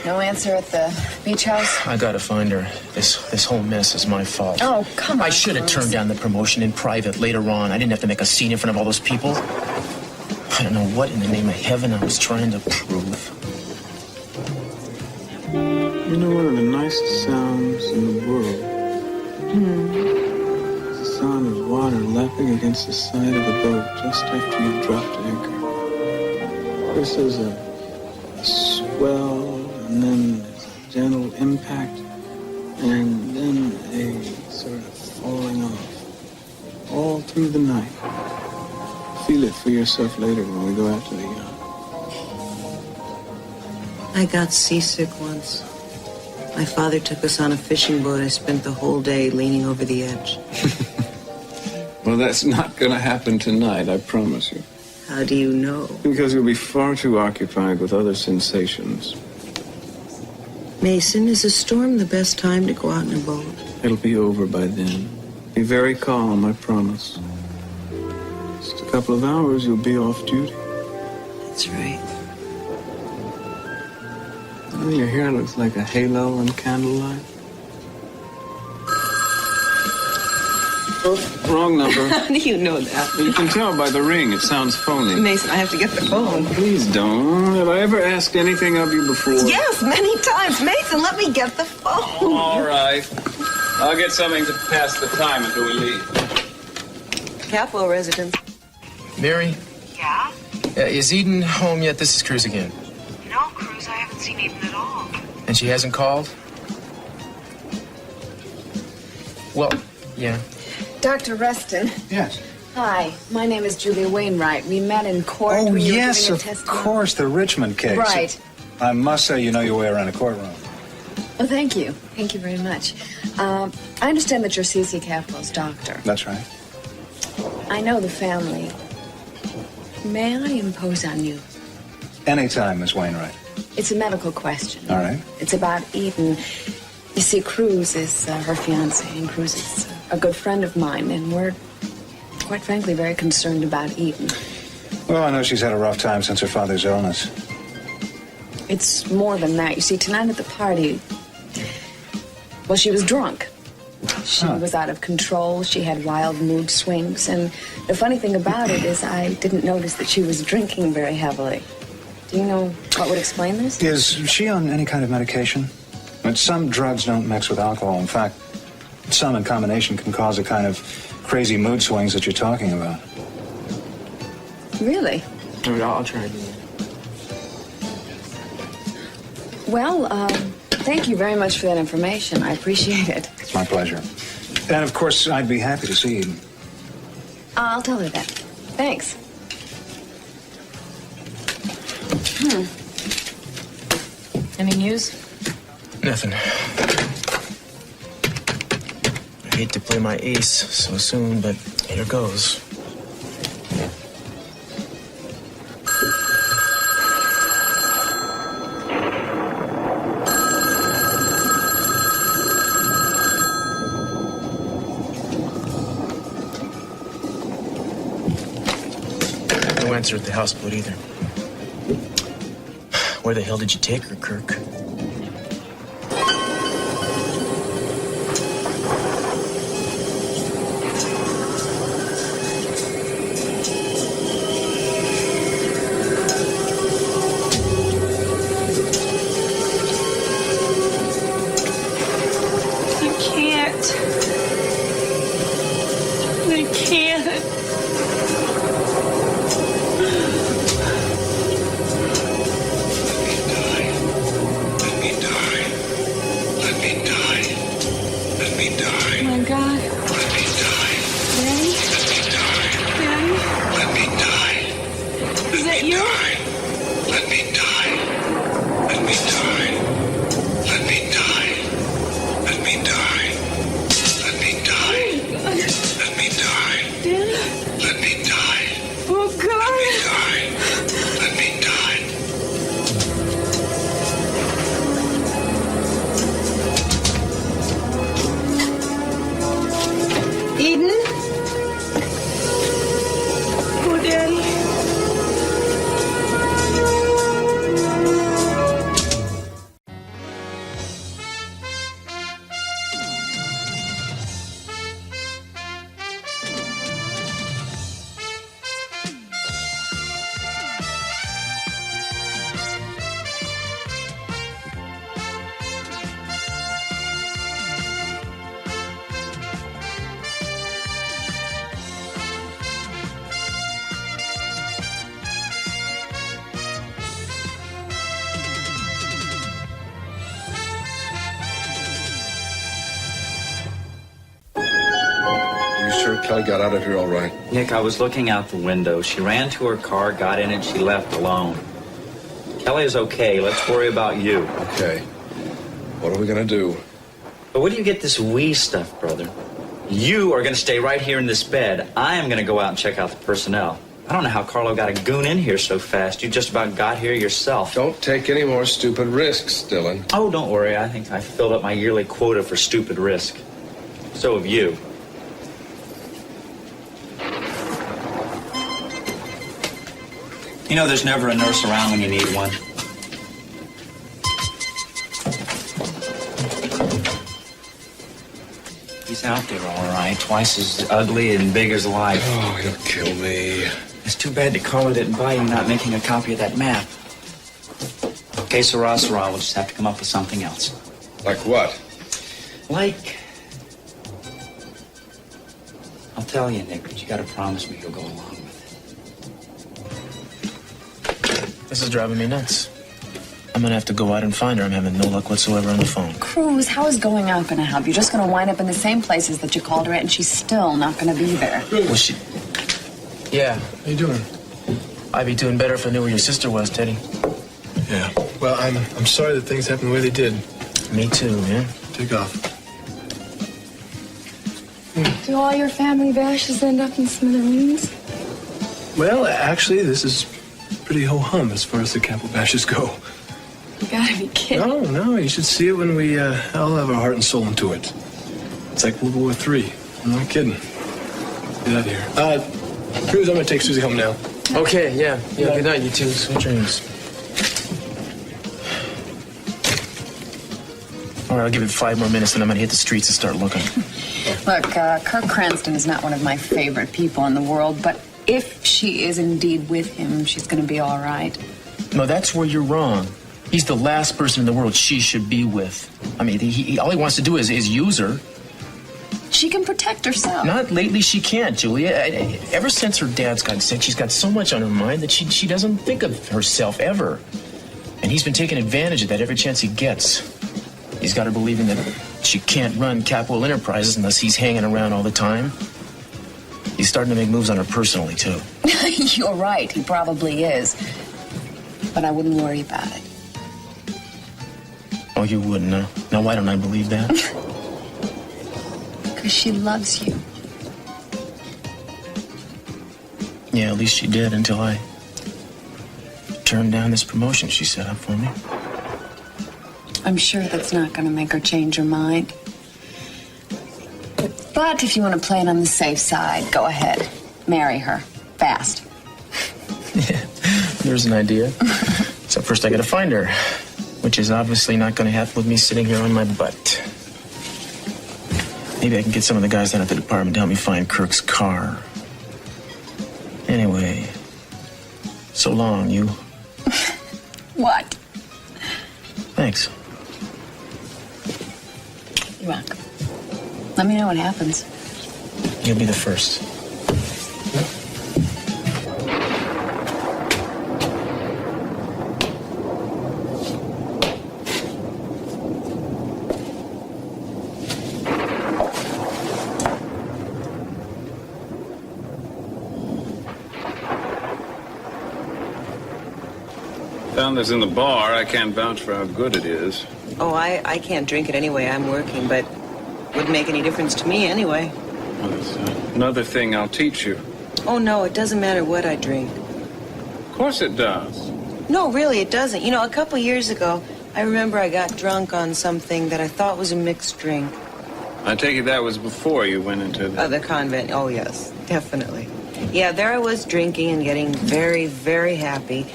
No answer at the beach house? I gotta find her. This whole mess is my fault. Oh, come on. I should have turned down the promotion in private later on. I didn't have to make a scene in front of all those people. I don't know what in the name of heaven I was trying to prove. You know, one of the nicest sounds in the world is the sound of water lapping against the side of the boat just after you've dropped anchor. This is a swell, and then there's a gentle impact, and then a sort of falling off all through the night. Feel it for yourself later when we go out to the yacht. I got seasick once. My father took us on a fishing boat. I spent the whole day leaning over the edge. Well, that's not going to happen tonight, I promise you. How do you know? Because you'll be far too occupied with other sensations. Mason, is a storm the best time to go out in a boat? It'll be over by then. Be very calm, I promise. Just a couple of hours, you'll be off duty. That's right. Oh, your hair looks like a halo in candlelight. Oh, wrong number. How do you know that? You can tell by the ring. It sounds phony. Mason, I have to get the phone. Please don't. Have I ever asked anything of you before? Yes, many times. Mason, let me get the phone. All right. I'll get something to pass the time until we leave. Capo residence. Mary? Yeah? Is Eden home yet? This is Cruz again. No, Cruz, I haven't seen Eden at all. And she hasn't called? Well, yeah. Dr. Reston. Yes. Hi, my name is Julia Wainwright. We met in court Oh, when you were yes, giving a of testimony. course, the Richmond case. Right. I must say you know your way around a courtroom. Well, thank you. Thank you very much. I understand that you're C.C. Capo's doctor. That's right. I know the family. May I impose on you? Anytime, Miss Wainwright. It's a medical question. All right. It's about Eden. You see, Cruz is her fiancé, and Cruz is a good friend of mine, and we're, quite frankly, very concerned about Eden. Well, I know she's had a rough time since her father's illness. It's more than that. You see, tonight at the party, well, she was drunk. She was out of control. She had wild mood swings. And the funny thing about it is I didn't notice that she was drinking very heavily. Do you know what would explain this? Is she on any kind of medication? But some drugs don't mix with alcohol. In fact, some in combination can cause the kind of crazy mood swings that you're talking about. Really? I'll try to do that. Well, thank you very much for that information. I appreciate it. It's my pleasure. And, of course, I'd be happy to see Eden. I'll tell her that. Thanks. Any news? Nothing. I hate to play my ace so soon, but here goes. No answer at the houseboat either. Where the hell did you take her, Kirk? Daddy? Kelly got out of here all right. Nick, I was looking out the window. She ran to her car, got in it, she left alone. Kelly is okay. Let's worry about you. Okay. What are we gonna do? But where do you get this we stuff, brother? You are going to stay right here in this bed. I am going to go out and check out the personnel. I don't know how Carlo got a goon in here so fast. You just about got here yourself. Don't take any more stupid risks, Dylan. Oh, don't worry. I think I filled up my yearly quota for stupid risk. So have you. You know, there's never a nurse around when you need one. He's out there, all right. Twice as ugly and big as life. Oh, you'll kill me. It's too bad that Carlo didn't buy you not making a copy of that map. Okay, Sarah, we'll just have to come up with something else. Like what? Like... I'll tell you, Nick, but you gotta promise me you'll go along with it. This is driving me nuts. I'm gonna have to go out and find her. I'm having no luck whatsoever on the phone. Cruz, how is going out gonna help? You're just gonna wind up in the same places that you called her at, and she's still not gonna be there. Was she? Yeah. How you doing? I'd be doing better if I knew where your sister was, Teddy. Yeah. Well, I'm sorry that things happened the way they did. Me too, man. Take off. Do all your family bashes end up in smithereens? Well, actually, this is pretty ho-hum as far as the Campbell bashes go. You gotta be kidding. No, you should see it when we all have our heart and soul into it. It's like World War III. I'm not kidding. Get out of here. Cruz, I'm gonna take Susie home now. Okay, yeah. Good night, you two. Sweet dreams. All right, I'll give it 5 more minutes, and I'm gonna hit the streets and start looking. Look, Kirk Cranston is not one of my favorite people in the world, but if she is indeed with him, she's gonna be all right. No, that's where you're wrong. He's the last person in the world she should be with. I mean, all he wants to do is use her. She can protect herself. Not lately, she can't, Julia. Ever since her dad's got sick, she's got so much on her mind that she doesn't think of herself ever. And he's been taking advantage of that every chance he gets. He's got her believing that she can't run Capwell Enterprises unless he's hanging around all the time. He's starting to make moves on her personally, too. You're right, he probably is. But I wouldn't worry about it. Oh, you wouldn't, huh? Now, why don't I believe that? Because she loves you. Yeah, at least she did until I turned down this promotion she set up for me. I'm sure that's not going to make her change her mind. But if you want to play it on the safe side, go ahead. Marry her. Fast. Yeah, there's an idea. So first I gotta find her, which is obviously not gonna happen with me sitting here on my butt. Maybe I can get some of the guys down at the department to help me find Kirk's car. Anyway, so long, you. What? Thanks. You're welcome. Let me know what happens. You'll be the first. Found this in the bar. I can't vouch for how good it is. Oh, I can't drink it anyway. I'm working, but wouldn't make any difference to me anyway. Well, that's another thing I'll teach you. Oh, no, it doesn't matter what I drink. Of course it does. No, really, it doesn't. You know, a couple years ago, I remember I got drunk on something that I thought was a mixed drink. I take it that was before you went into The convent. Oh, yes, definitely. Yeah, there I was drinking and getting very, very happy.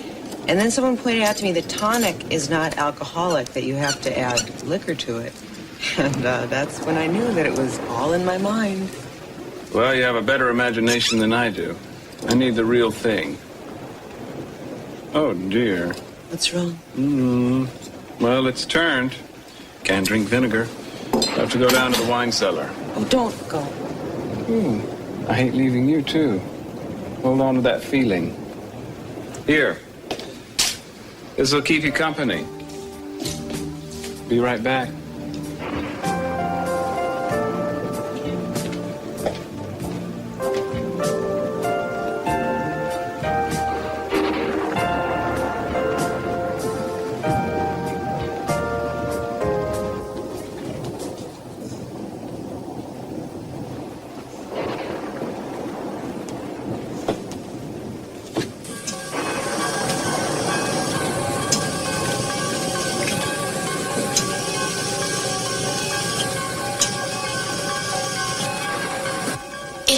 And then someone pointed out to me that tonic is not alcoholic, that you have to add liquor to it. And that's when I knew that it was all in my mind. Well, you have a better imagination than I do. I need the real thing. Oh, dear. What's wrong? Well, it's turned. Can't drink vinegar. Have to go down to the wine cellar. Oh, don't go. I hate leaving you, too. Hold on to that feeling. Here. This will keep you company. Be right back.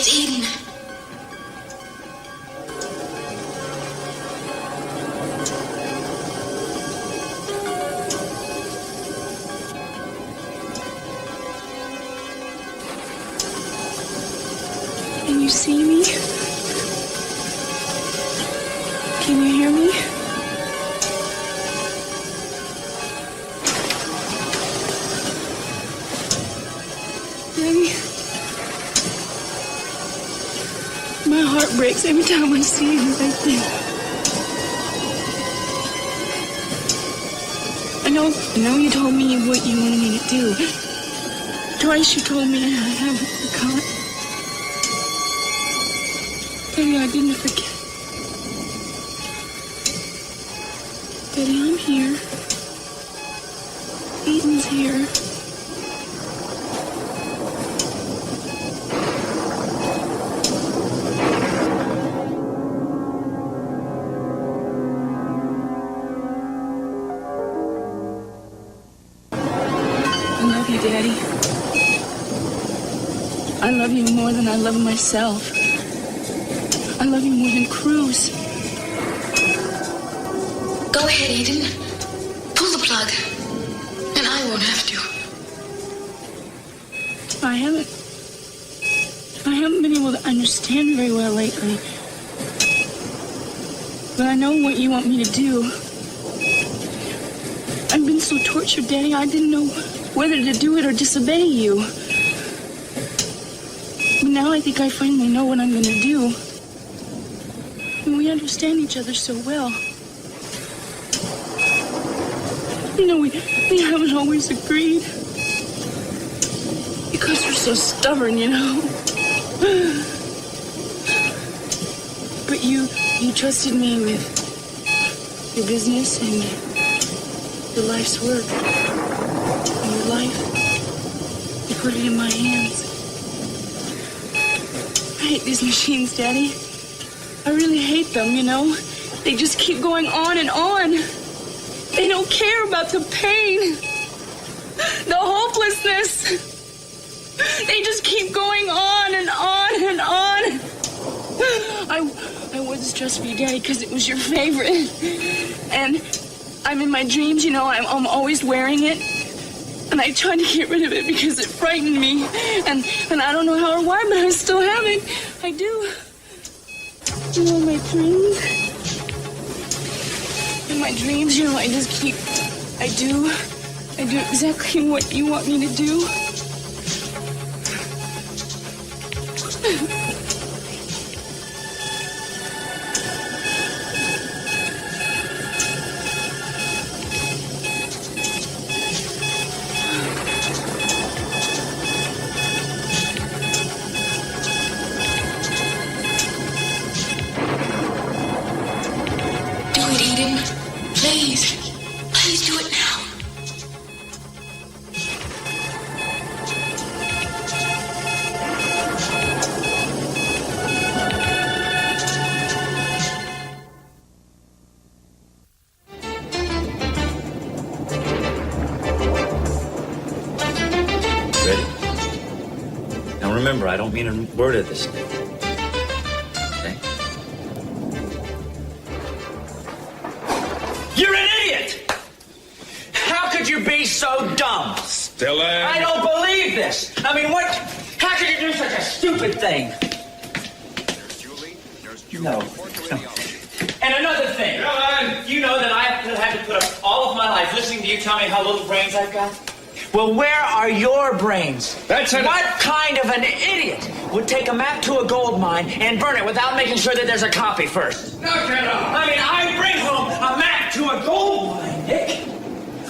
It's Eden. Can you see me? Can you hear me? Daddy, my heart breaks every time I see you like this. I know you told me what you wanted me to do. Twice you told me I haven't forgotten. Daddy, I didn't forget. Daddy, I'm here. Eden's here. I love you, Daddy. I love you more than I love myself. I love you more than Cruz. Go ahead, Eden. Pull the plug. And I won't have to. I haven't been able to understand very well lately. But I know what you want me to do. I've been so tortured, Daddy, I didn't know whether to do it or disobey you. But now I think I finally know what I'm going to do. And we understand each other so well. You know, we haven't always agreed. Because we're so stubborn, you know. But you trusted me with your business and your life's work. And your life, you put it in my hands. I hate these machines, Daddy. I really hate them, you know. They just keep going on and on. They don't care about the pain, the hopelessness. They just keep going on and on and on. I wore this dress for you, Daddy, because it was your favorite. And I'm in my dreams, you know, I'm always wearing it. And I tried to get rid of it because it frightened me. And I don't know how or why, but I still have it. I do. You know, my dreams. In my dreams, you know, I do exactly what you want me to do. Please do it now. Ready? Now remember, I don't mean a word of this. Okay? You're an idiot! How could you be so dumb? Dylan! I don't believe this! I mean, what? How could you do such a stupid thing? No. And another thing. Dylan! You know that I have had to put up all of my life listening to you tell me how little brains I've got? Well, where are your brains? What kind of an idiot would take a map to a gold mine and burn it without making sure that there's a copy first? Knock it off! I mean, I bring home a map to a gold mine, Nick.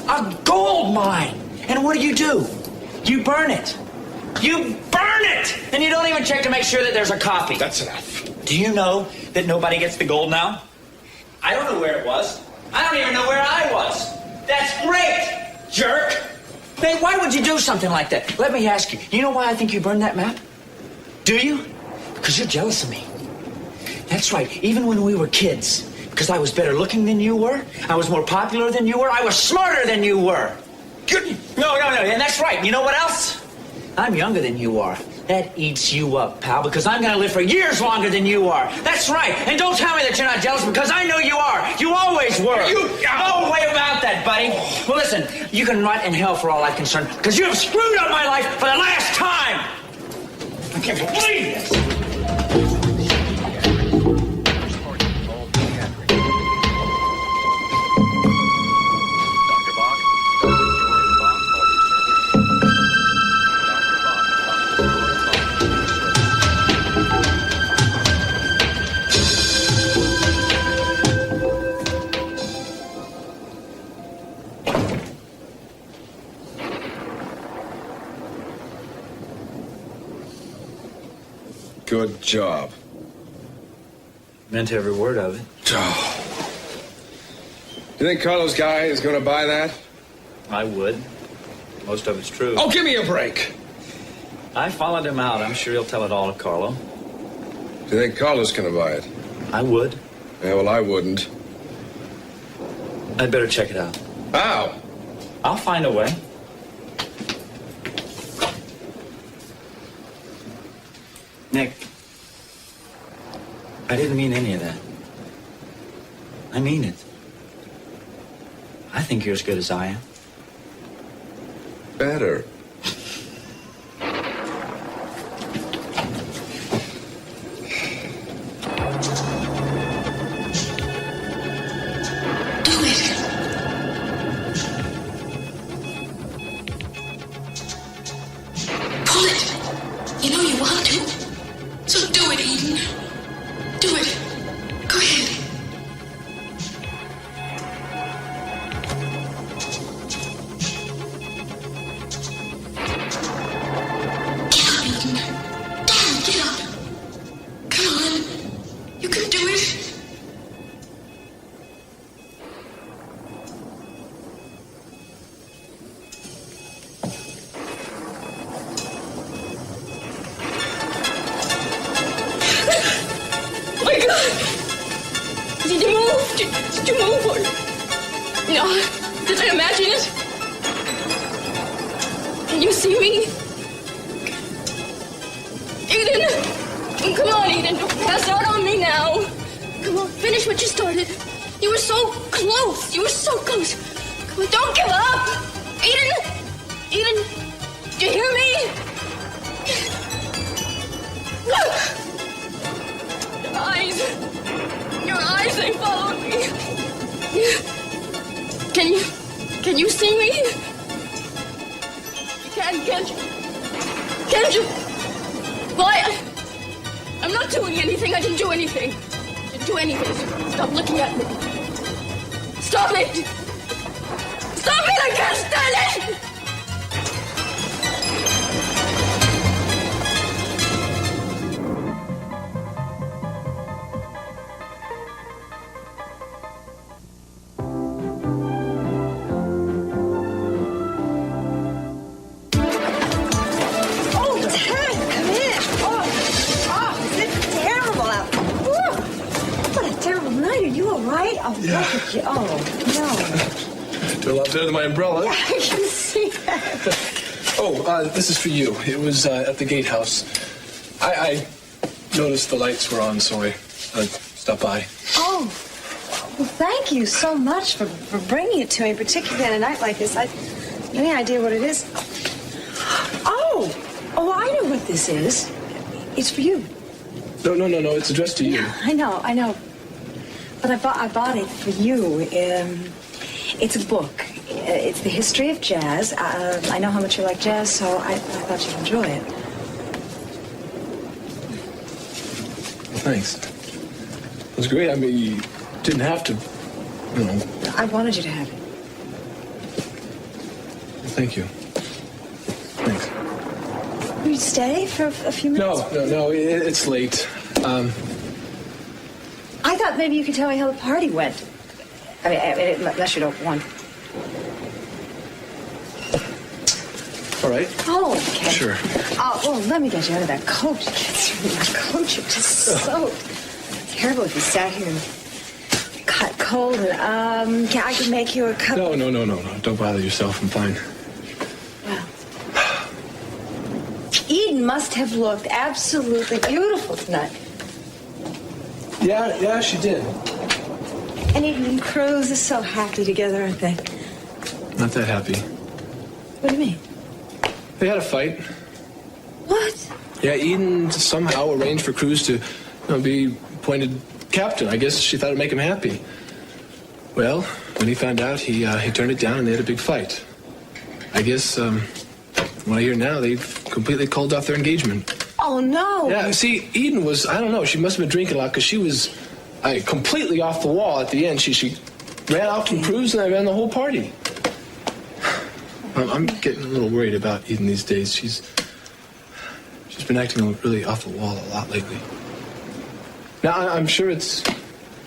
A gold mine. And what do? You burn it. You burn it! And you don't even check to make sure that there's a copy. That's enough. Do you know that nobody gets the gold now? I don't know where it was. I don't even know where I was. That's great, jerk. Man, why would you do something like that? Let me ask you. You know why I think you burned that map? Do you? Because you're jealous of me. That's right. Even when we were kids, because I was better looking than you were, I was more popular than you were, I was smarter than you were. No, and that's right. You know what else? I'm younger than you are. That eats you up, pal, because I'm gonna live for years longer than you are. That's right. And don't tell me that you're not jealous, because I know you are. You always were. No way about that, buddy. Well, listen, you can rot in hell for all I'm concerned, because you have screwed up my life for the last time. I can't believe this. Good job. Meant every word of it. You think Carlos Guy is going to buy that? I would. Most of it's true. Oh, give me a break. I followed him out. I'm sure he'll tell it all to Carlo. Do you think Carlos going to buy it? I would. Yeah, well, I wouldn't. I'd better check it out. How? I'll find a way. Nick, I didn't mean any of that. I mean it. I think you're as good as I am. Better. Pull it. You know you want to. So do it, Eden. Do it. Go ahead. Get up, Eden. Damn, get up. Come on. You can do it. Oh my God! Did you move? Did you move? Or... No, did I imagine it? Can you see me? Eden! Come on, Eden, don't pass out on me now. Come on, finish what you started. You were so close. You were so close. Come on, don't give up. Eden! Eden, do you hear me? Your eyes, they followed me. Can you see me? You can't you? Can't you? Why? I'm not doing anything. I didn't do anything. I didn't do anything. Stop looking at me. Stop it! Stop it! I can't stand it! Oh, look at you. Oh, no. Do a lot better than my umbrella. Yeah, I can see that. Oh, this is for you. It was at the gatehouse. I noticed the lights were on, so I stopped by. Oh, well, thank you so much for bringing it to me, particularly on a night like this. I have any idea what it is. Oh, I know what this is. It's for you. No, it's addressed to you. Yeah, I know. But I bought it for you. It's a book. It's the history of jazz. I know how much you like jazz, so I thought you'd enjoy it. Well, thanks. It was great. I mean, you didn't have to, you know. I wanted you to have it. Well, thank you. Thanks. Will you stay for a few minutes? No, it's late. I thought maybe you could tell me how the party went. I mean, unless you don't want. All right. Oh, okay. Sure. Oh, well, let me get you out of that coat. My coat, you're just so terrible if you sat here and caught cold. And, I could make you a cup. No. Don't bother yourself. I'm fine. Well, Eden, must have looked absolutely beautiful tonight. Yeah, she did. And Eden and Cruz are so happy together, aren't they? Not that happy. What do you mean? They had a fight. What? Yeah, Eden somehow arranged for Cruz to be appointed captain. I guess she thought it'd make him happy. Well, when he found out, he turned it down and they had a big fight. I guess, from what I hear now, they've completely called off their engagement. Oh, no. Yeah, see, Eden was, I don't know, she must have been drinking a lot because she was completely off the wall at the end. She ran out from Cruz and I ran the whole party. I'm getting a little worried about Eden these days. She's been acting really off the wall a lot lately. Now, I'm sure it's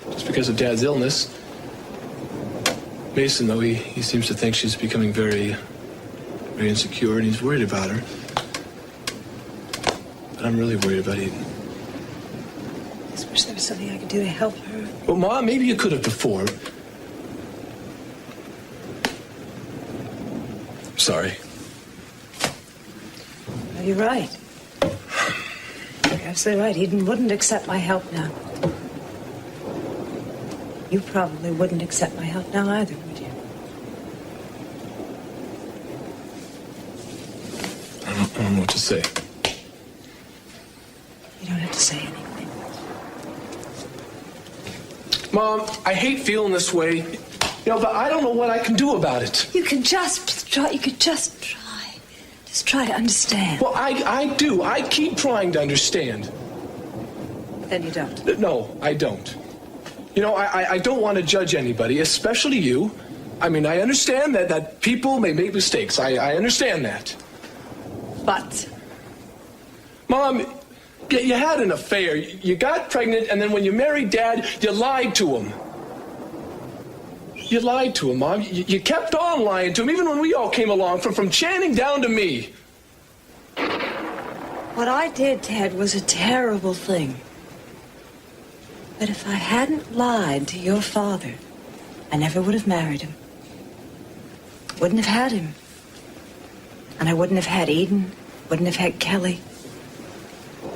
just because of Dad's illness. Mason, though, he seems to think she's becoming very, very insecure, and he's worried about her. But I'm really worried about Eden. I just wish there was something I could do to help her. Well, Mom, maybe you could have before. Sorry. No, you're right. You're absolutely right. Eden wouldn't accept my help now. You probably wouldn't accept my help now either, would you? I don't know what to say. You don't have to say anything. Mom, I hate feeling this way, but I don't know what I can do about it. You could just try. You could just try. Just try to understand. Well, I do. I keep trying to understand. Then you don't. No, I don't. I don't want to judge anybody, especially you. I mean, I understand that people may make mistakes. I understand that. But? Mom, you had an affair. You got pregnant, and then when you married Dad, you lied to him. You lied to him, Mom. You kept on lying to him, even when we all came along, from Channing down to me. What I did, Ted, was a terrible thing. But if I hadn't lied to your father, I never would have married him. Wouldn't have had him. And I wouldn't have had Eden. Wouldn't have had Kelly.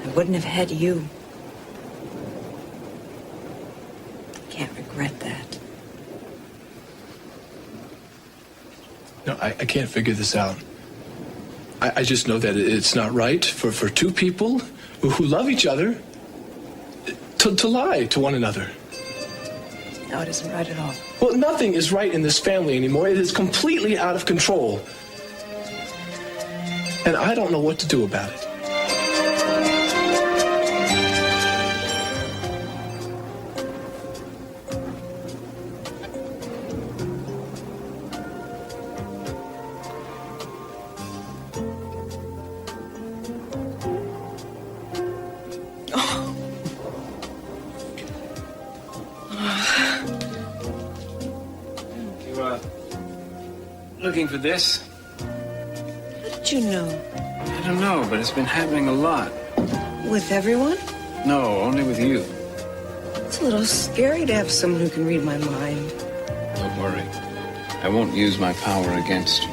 I wouldn't have had you. Can't regret that. No, I can't figure this out. I just know that it's not right for two people who love each other to lie to one another. No, it isn't right at all. Well, nothing is right in this family anymore. It is completely out of control. And I don't know what to do about it. Looking for this? How did you know? I don't know, but it's been happening a lot. With everyone? No, only with you. It's a little scary to have someone who can read my mind. Don't worry. I won't use my power against you.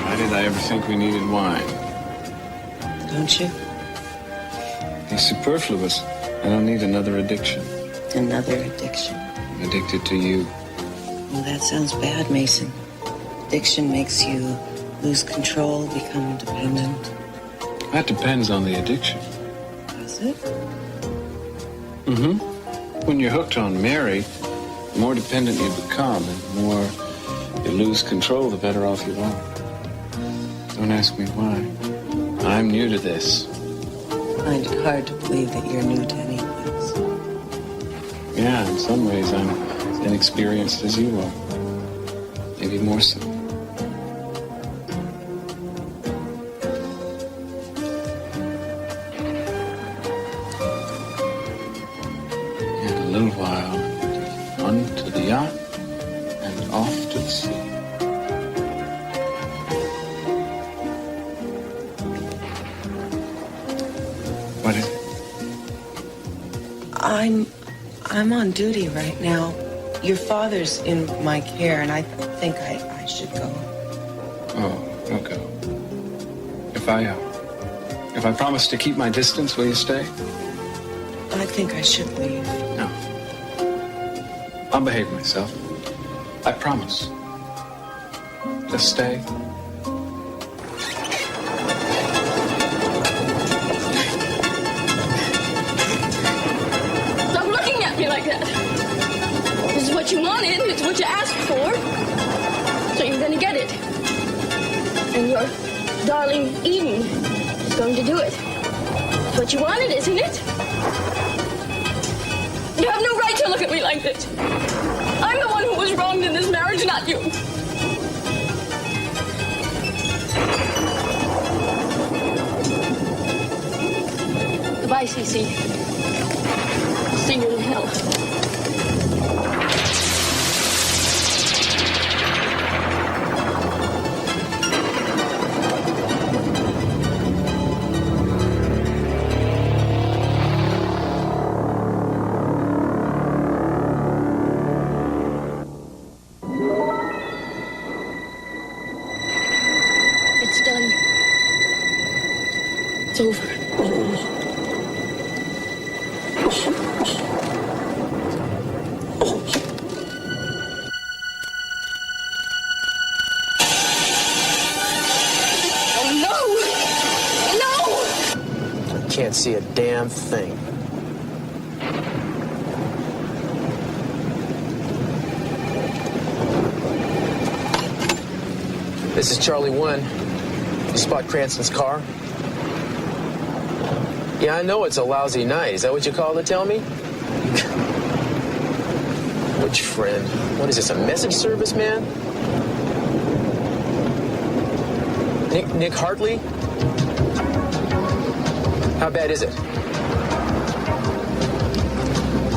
Why did I ever think we needed wine? Don't you? It's superfluous. I don't need another addiction. Another addiction. I'm addicted to you. Well, that sounds bad, Mason. Addiction makes you lose control, become dependent. That depends on the addiction. Does it? Mm-hmm. When you're hooked on Mary, the more dependent you become, and the more you lose control, the better off you are. Don't ask me why. I'm new to this. I find it hard to believe that you're new to any of this. Yeah, in some ways I'm as inexperienced as you are. Maybe more so. In a little while, on to the yacht and off to the sea. What is it? I'm I'm on duty right now. Your father's in my care, and I think I should go. Oh, don't go. If I promise to keep my distance, will you stay? I think I should leave. No. I'll behave myself. I promise. Just stay. Stop looking at me like that. This is what you wanted. It's what you asked for. So you're gonna get it. And your darling Eden is going to do it. It's what you wanted, isn't it? You have no right to look at me like this. I'm the one who was wronged in this marriage, not you. Goodbye, Cece. See you in hell. It's done. It's over. Oh, no! No! Can't see a damn thing. This is Charlie 1. You spot Cranston's car? Yeah, I know it's a lousy night. Is that what you called to tell me? Which friend? What is this, a message service, man? Nick Hartley? How bad is it?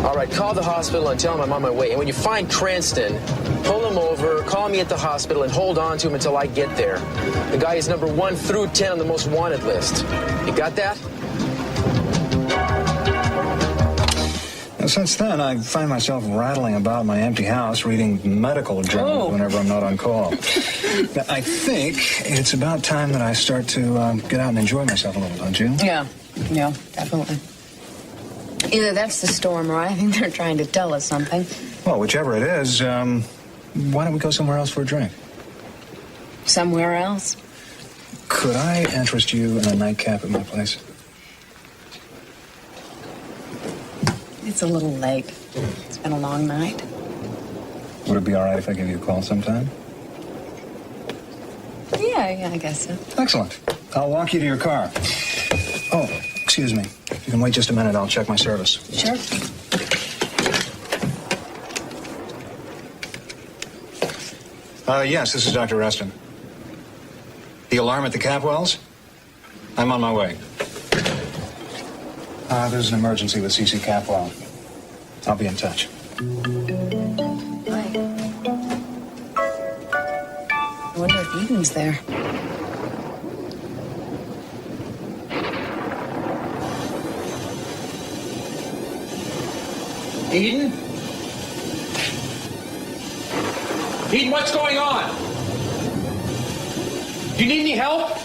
All right, call the hospital and tell him I'm on my way. And when you find Cranston, pull him over, call me at the hospital, and hold on to him until I get there. The guy is number 1 through 10 on the most wanted list. You got that? Since then, I find myself rattling about my empty house, reading medical journals whenever I'm not on call. Now, I think it's about time that I start to get out and enjoy myself a little, don't you? Yeah, definitely. Either that's the storm or I think they're trying to tell us something. Well, whichever it is, why don't we go somewhere else for a drink? Somewhere else? Could I interest you in a nightcap at my place? It's a little late. It's been a long night. Would it be all right if I give you a call sometime? Yeah, I guess so. Excellent. I'll walk you to your car. Oh, excuse me. If you can wait just a minute, I'll check my service. Sure. Yes, this is Dr. Reston. The alarm at the Capwells? I'm on my way. There's an emergency with CC Capwell. I'll be in touch. Hi. I wonder if Eden's there. Eden? Eden, what's going on? Do you need any help?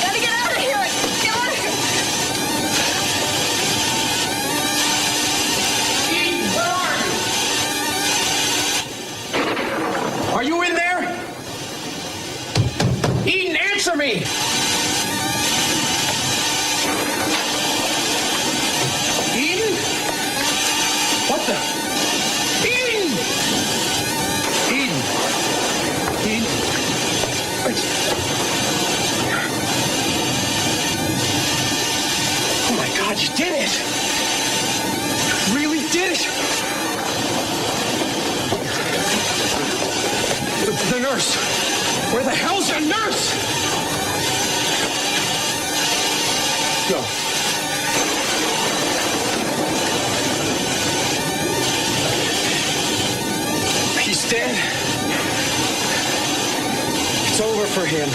Gotta get out of here! Get out of here! Eden, where are you? Are you in there? Eden, answer me! Eden? What the? Eden! Eden. Eden. Oh my God, you did it! You really did it! The nurse! Where the hell's the nurse? Go. He's dead. again.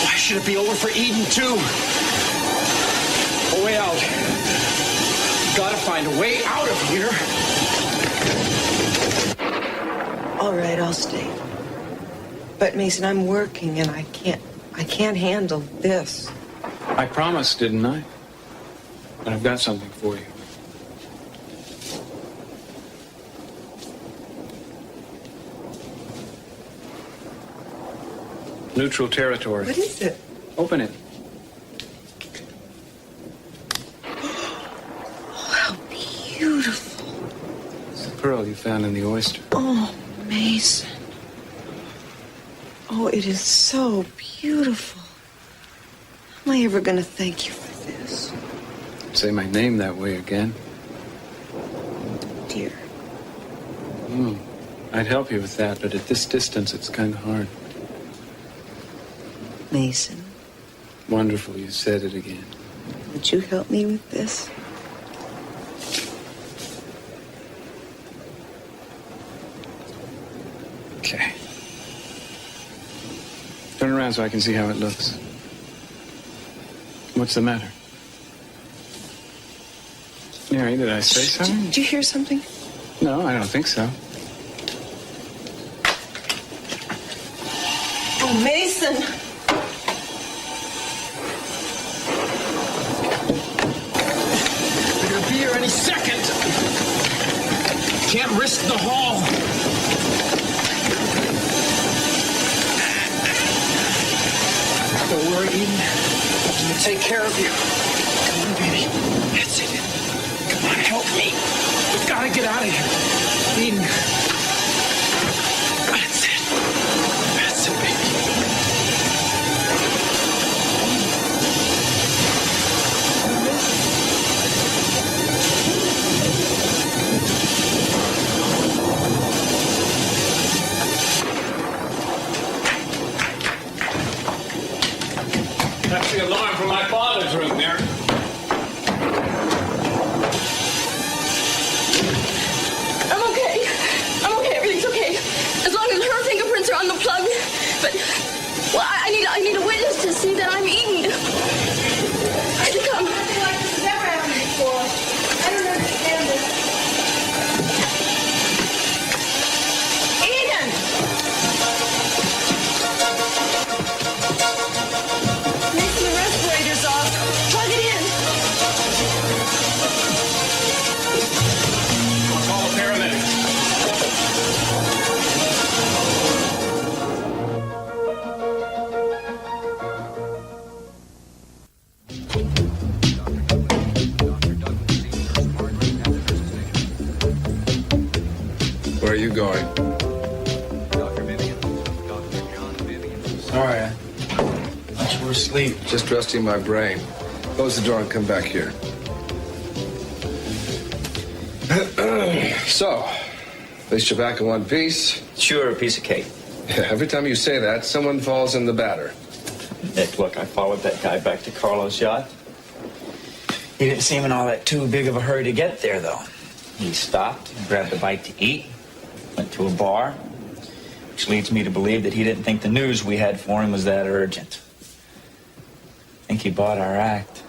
Why should it be over for Eden, too? A way out. Gotta find a way out of here. All right, I'll stay. But Mason, I'm working and I can't handle this. I promised, didn't I? But I've got something for you. Neutral territory. What is it? Open it. Oh, how beautiful. It's the pearl you found in the oyster. Oh, Mason. Oh, it is so beautiful. How am I ever going to thank you for this? Say my name that way again. Dear. I'd help you with that, but at this distance, it's kind of hard. Mason, Wonderful, you said it again. would you help me with this? Okay. Turn around so I can see how it looks. What's the matter? Mary, did I say something? Did you hear something? No, I don't think so. Oh, Mason! They're gonna be here any second. Can't risk the haul. Don't worry, Eden. I'm gonna take care of you. Come on, baby. That's it. Come on, help me. We've gotta get out of here. Eden. That's it. That's it, baby. That's the alarm from my father's room, Mary. I'm okay. I'm okay. Everything's okay. As long as her fingerprints are on the plug. But, well, I need a witness to see that I'm Eden. To come. Nothing like this has ever happened before. I don't understand this. Eden! Mason, the respirator's off. Plug it in. I'll call a paramedic. Where are you going? Sorry, I thought you were asleep. Just resting my brain. Close the door and come back here. So, at least you're back in one piece. Sure, a piece of cake. Yeah, every time you say that, someone falls in the batter. Nick, look, I followed that guy back to Carlos' yacht. He didn't seem in all that too big of a hurry to get there, though. He stopped, grabbed a bite to eat, went to a bar, which leads me to believe that he didn't think the news we had for him was that urgent. I think he bought our act.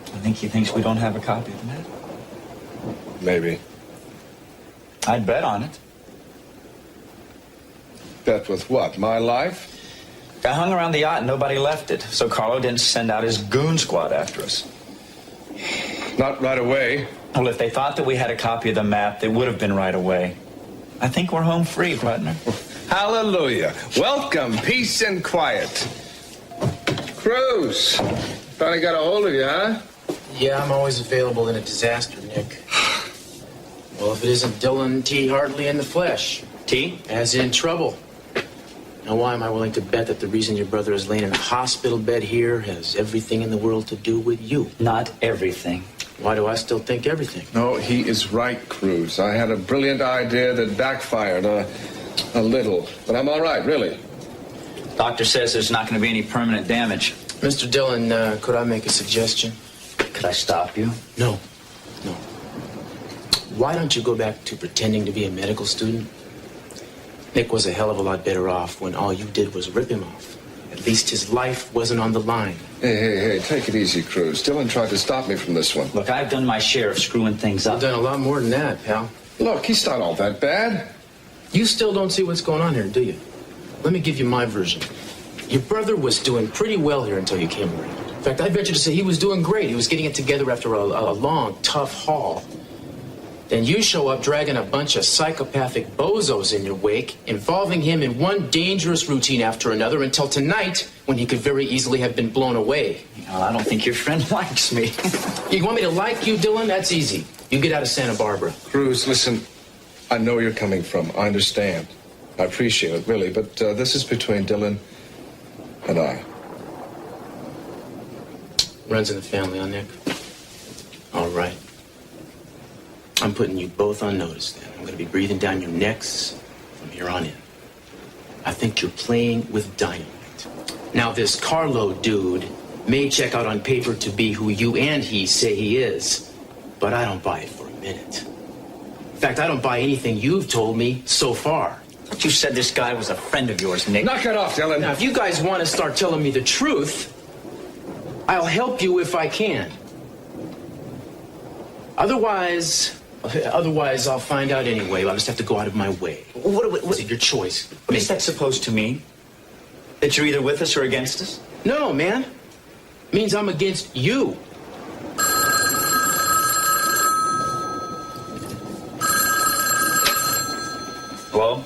I think he thinks we don't have a copy of the map. Maybe. I'd bet on it. Bet with what? My life? I hung around the yacht and nobody left it, so Carlo didn't send out his goon squad after us. Not right away. Well, if they thought that we had a copy of the map, they would have been right away. I think we're home free, partner. Hallelujah. Welcome, peace and quiet. Cruz, finally got a hold of you, huh? Yeah, I'm always available in a disaster, Nick. Well, if it isn't Dylan T. Hartley in the flesh. T? As in trouble. Now, why am I willing to bet that the reason your brother is laying in a hospital bed here has everything in the world to do with you? Not everything. Why do I still think everything? No, he is right, Cruz. I had a brilliant idea that backfired a little. But I'm all right, really. Doctor says there's not going to be any permanent damage. Mr. Dillon, could I make a suggestion? Could I stop you? No. Why don't you go back to pretending to be a medical student? Nick was a hell of a lot better off when all you did was rip him off. At least his life wasn't on the line. Hey, take it easy, Cruz. Dylan tried to stop me from this one. Look, I've done my share of screwing things up. I've done a lot more than that, pal. Look, he's not all that bad. You still don't see what's going on here, do you? Let me give you my version. Your brother was doing pretty well here until you came around. In fact, I venture to say he was doing great. He was getting it together after a long, tough haul. Then you show up dragging a bunch of psychopathic bozos in your wake, involving him in one dangerous routine after another until tonight, when he could very easily have been blown away. I don't think your friend likes me. You want me to like you, Dylan? That's easy. You get out of Santa Barbara. Cruz, listen, I know where you're coming from. I understand. I appreciate it, really, but this is between Dylan and I. Runs in the family, huh, Nick? All right. I'm putting you both on notice, then. I'm going to be breathing down your necks from here on in. I think you're playing with dynamite. Now, this Carlo dude may check out on paper to be who you and he say he is, but I don't buy it for a minute. In fact, I don't buy anything you've told me so far. But you said this guy was a friend of yours, Nick. Knock it off, Dylan. Now, if you guys want to start telling me the truth, I'll help you if I can. Otherwise, I'll find out anyway. I'll just have to go out of my way. What your choice. What is that supposed to mean? That you're either with us or against us? No, man. It means I'm against you. Hello?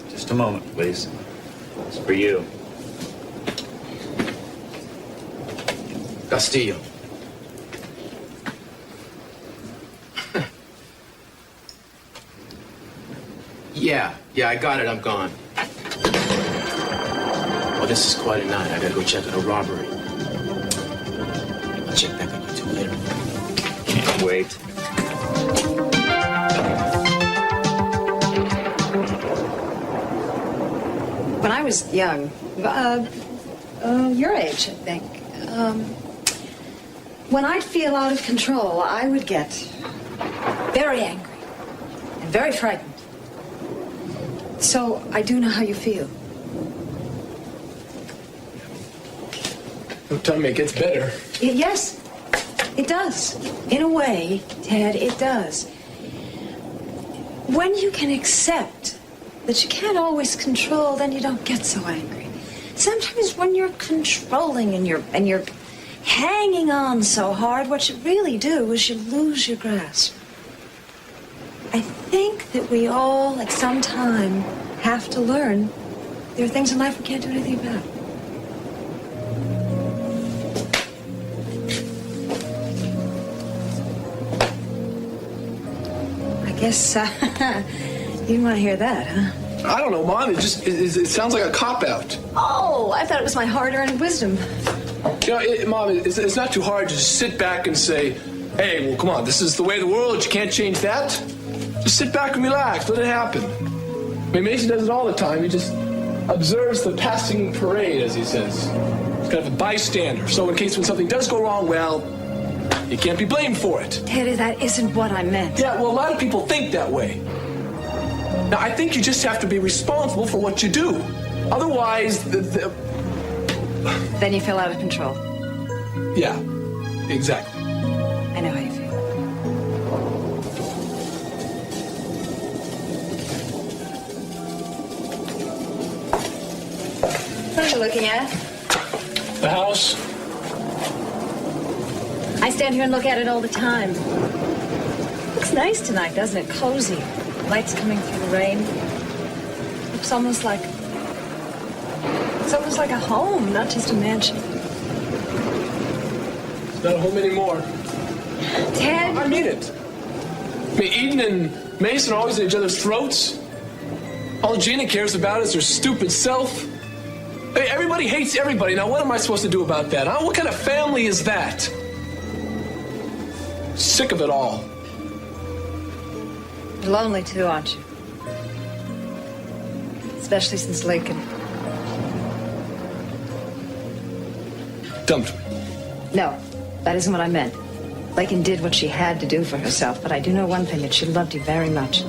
Just a moment, please. It's for you. Castillo. Yeah, I got it. I'm gone. Oh, this is quite a night. I gotta go check out a robbery. I'll check back on you two later. Can't wait. When I was young, your age, I think, when I'd feel out of control, I would get very angry and very frightened. So I do know how you feel. Don't tell me it gets better. Yes, it does. In a way, Ted, it does. When you can accept that you can't always control, then you don't get so angry. Sometimes when you're controlling and you're hanging on so hard, what you really do is you lose your grasp. I think that we all, at some time, have to learn there are things in life we can't do anything about. I guess you didn't want to hear that, huh? I don't know, Mom. It sounds like a cop-out. Oh, I thought it was my hard-earned wisdom. You know, Mom, it's not too hard to just sit back and say, hey, well, come on, this is the way of the world. You can't change that. Just sit back and relax. Let it happen. I mean, Mason does it all the time. He just observes the passing parade, as he says. He's kind of a bystander. So in case when something does go wrong, well, you can't be blamed for it. Teddy, that isn't what I meant. Yeah, well, a lot of people think that way. Now, I think you just have to be responsible for what you do. Otherwise, Then you feel out of control. Yeah, exactly. I know how you feel. What are you looking at? The house? I stand here and look at it all the time. Looks nice tonight, doesn't it? Cozy. Lights coming through the rain. It's almost like a home, not just a mansion. It's not a home anymore. Ted? I mean it. I mean, Eden and Mason are always at each other's throats. All Gina cares about is her stupid self. Hey, everybody hates everybody. Now, what am I supposed to do about that? Huh? What kind of family is that? Sick of it all. You're lonely too, aren't you? Especially since Lincoln. Dumped me. No, that isn't what I meant. Lincoln did what she had to do for herself, but I do know one thing, that she loved you very much.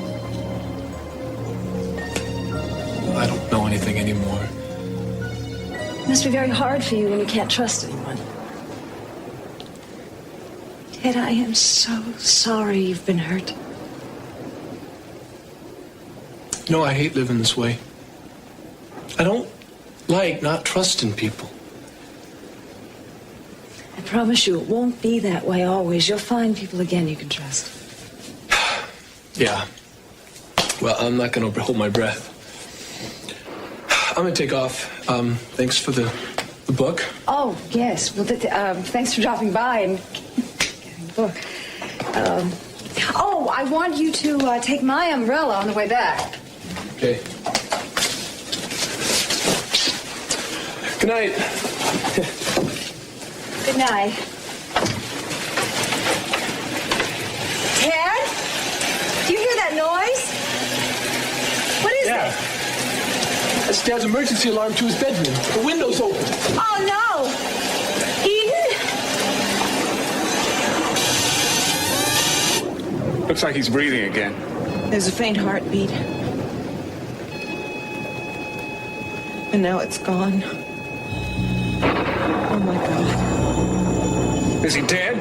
anything anymore. It must be very hard for you when you can't trust anyone. Ted, I am so sorry you've been hurt. No, I hate living this way. I don't like not trusting people. I promise you it won't be that way always. You'll find people again you can trust. Yeah. Well, I'm not going to hold my breath. I'm going to take off. Thanks for the book. Oh, yes. Well, thanks for dropping by and getting the book. I want you to take my umbrella on the way back. Okay. Good night. Good night. Ted? Do you hear that noise? What is it? That's Dad's emergency alarm to his bedroom. The window's open. Oh, no. Eden? Looks like he's breathing again. There's a faint heartbeat. And now it's gone. Oh, my God. Is he dead?